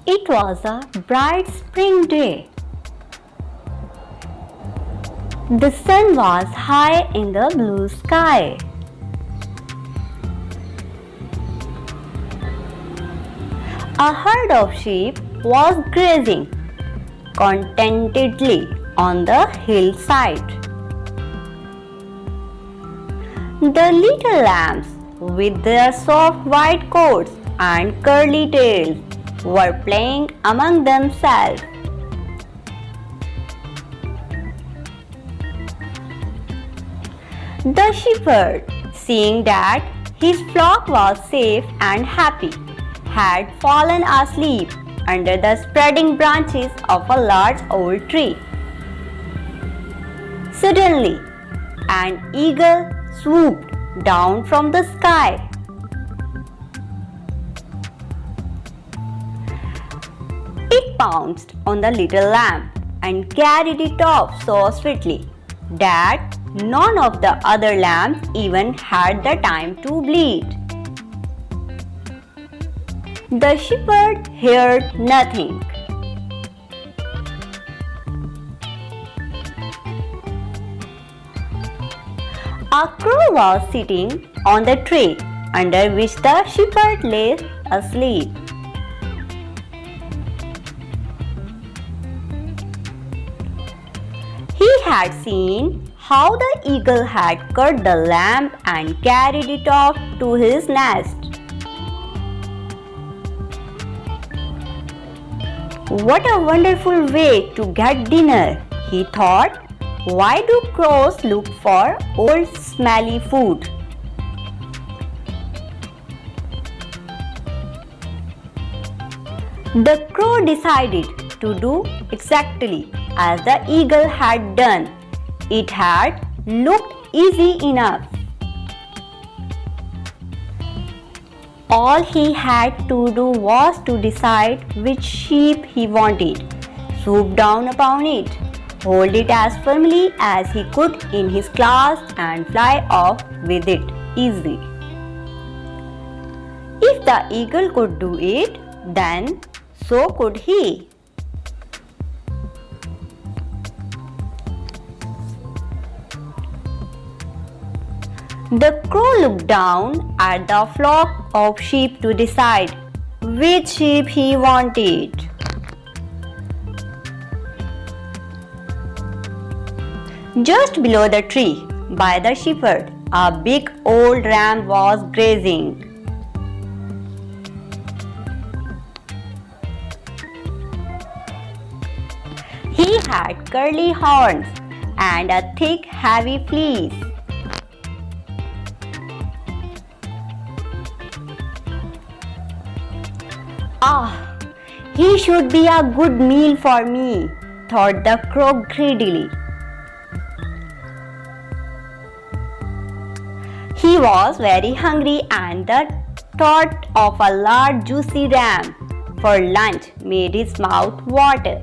It was a bright spring day. The sun was high in the blue sky. A herd of sheep was grazing contentedly on the hillside. The little lambs, with their soft white coats and curly tails, were playing among themselves. The shepherd, seeing that his flock was safe and happy, had fallen asleep under the spreading branches of a large old tree. Suddenly, an eagle swooped down from the sky. It pounced on the little lamb and carried it off so swiftly that none of the other lambs even had the time to bleed. The shepherd heard nothing. A crow was sitting on the tree under which the shepherd lay asleep. He had seen how the eagle had cut the lamb and carried it off to his nest. What a wonderful way to get dinner, he thought. Why do crows look for old smelly food? The crow decided to do exactly as the eagle had done. It had looked easy enough. All he had to do was to decide which sheep he wanted, swoop down upon it, hold it as firmly as he could in his claws and fly off with it easily. If the eagle could do it, then so could he. The crow looked down at the flock of sheep to decide which sheep he wanted. Just below the tree, by the shepherd, a big old ram was grazing. He had curly horns and a thick, heavy fleece. Ah, he should be a good meal for me, thought the crow greedily. He was very hungry, and the thought of a large juicy ram for lunch made his mouth water.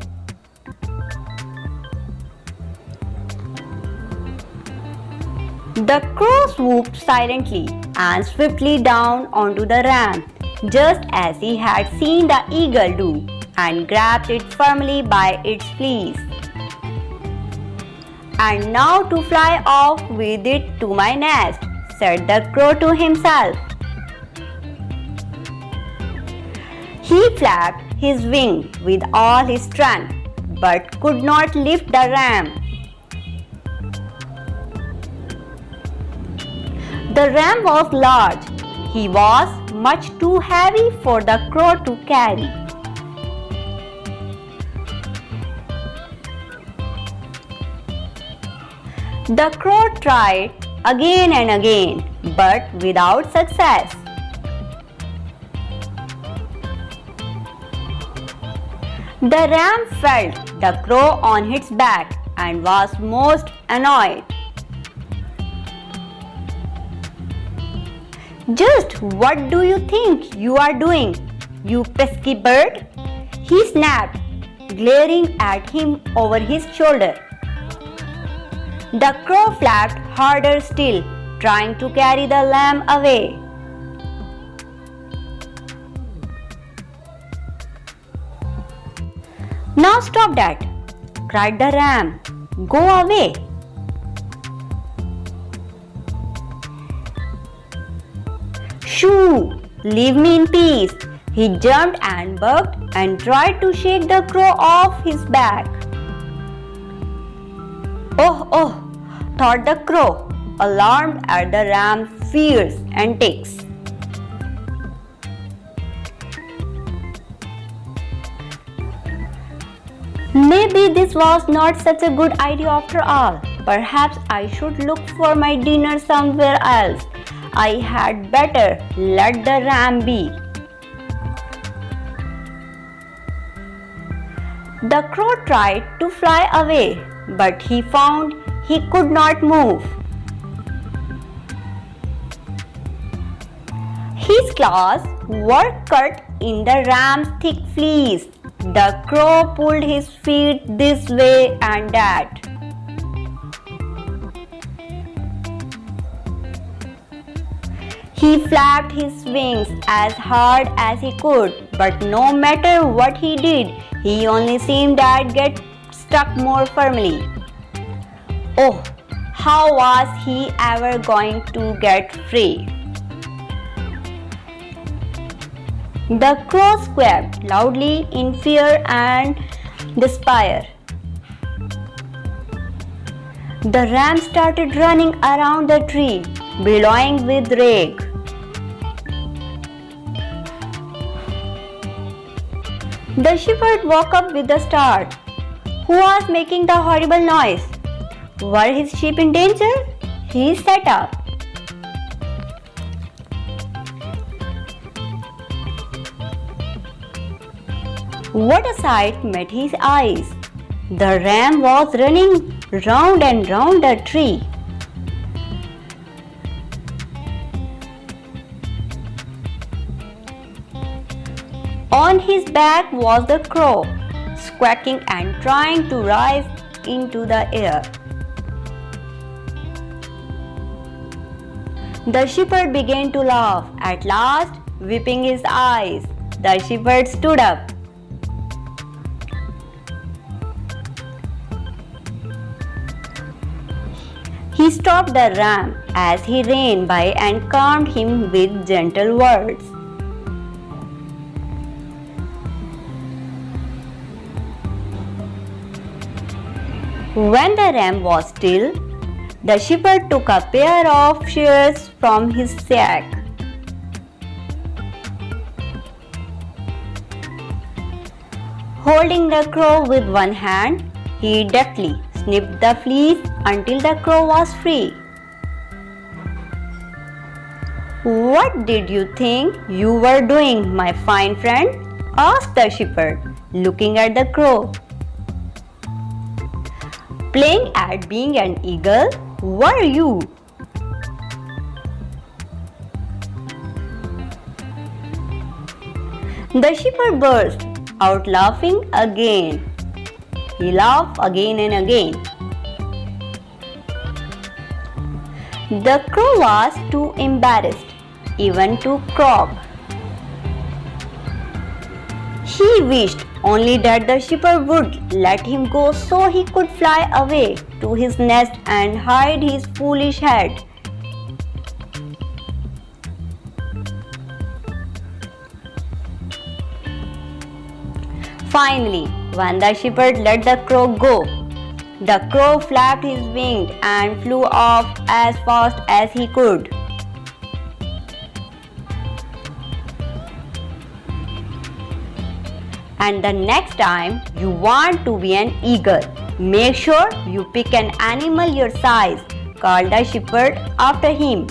The crow swooped silently and swiftly down onto the ram, just as he had seen the eagle do, and grabbed it firmly by its fleece. And now to fly off with it to my nest, said the crow to himself. He flapped his wing with all his strength, but could not lift the ram. The ram was large. He was much too heavy for the crow to carry. The crow tried again and again, but without success. The ram felt the crow on its back and was most annoyed. "Just what do you think you are doing, you pesky bird?" he snapped, glaring at him over his shoulder. The crow flapped harder still, trying to carry the lamb away. "Now stop that!" cried the ram. "Go away!" "Shoo! Leave me in peace!" He jumped and bucked and tried to shake the crow off his back. "Oh, oh!" thought the crow, alarmed at the ram's fierce antics. "Maybe this was not such a good idea after all. Perhaps I should look for my dinner somewhere else. I had better let the ram be." The crow tried to fly away, but he found he could not move. His claws were cut in the ram's thick fleece. The crow pulled his feet this way and that. He flapped his wings as hard as he could, but no matter what he did, he only seemed to get stuck more firmly. Oh, how was he ever going to get free? The crow squawked loudly in fear and despair. The ram started running around the tree, bellowing with rage. The shepherd woke up with a start. Who was making the horrible noise? Were his sheep in danger? He sat up. What a sight met his eyes! The ram was running round and round the tree. On his back was the crow, squawking and trying to rise into the air. The shepherd began to laugh. At last, wiping his eyes, the shepherd stood up. He stopped the ram as he ran by and calmed him with gentle words. When the ram was still, the shepherd took a pair of shears from his sack. Holding the crow with one hand, he deftly snipped the fleece until the crow was free. "What did you think you were doing, my fine friend?" asked the shepherd, looking at the crow. "Playing at being an eagle, were you?" The shepherd burst out laughing again. He laughed again and again. The crow was too embarrassed even to croak. He wished only that the shepherd would let him go so he could fly away to his nest and hide his foolish head. Finally, when the shepherd let the crow go, the crow flapped his wings and flew off as fast as he could. And the next time you want to be an eagle, make sure you pick an animal your size, called the shepherd after him.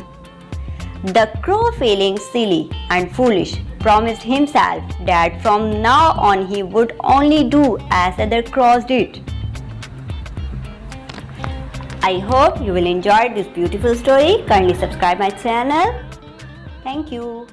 The crow, feeling silly and foolish, promised himself that from now on he would only do as other crows did. I hope you will enjoy this beautiful story. Kindly subscribe my channel. Thank you.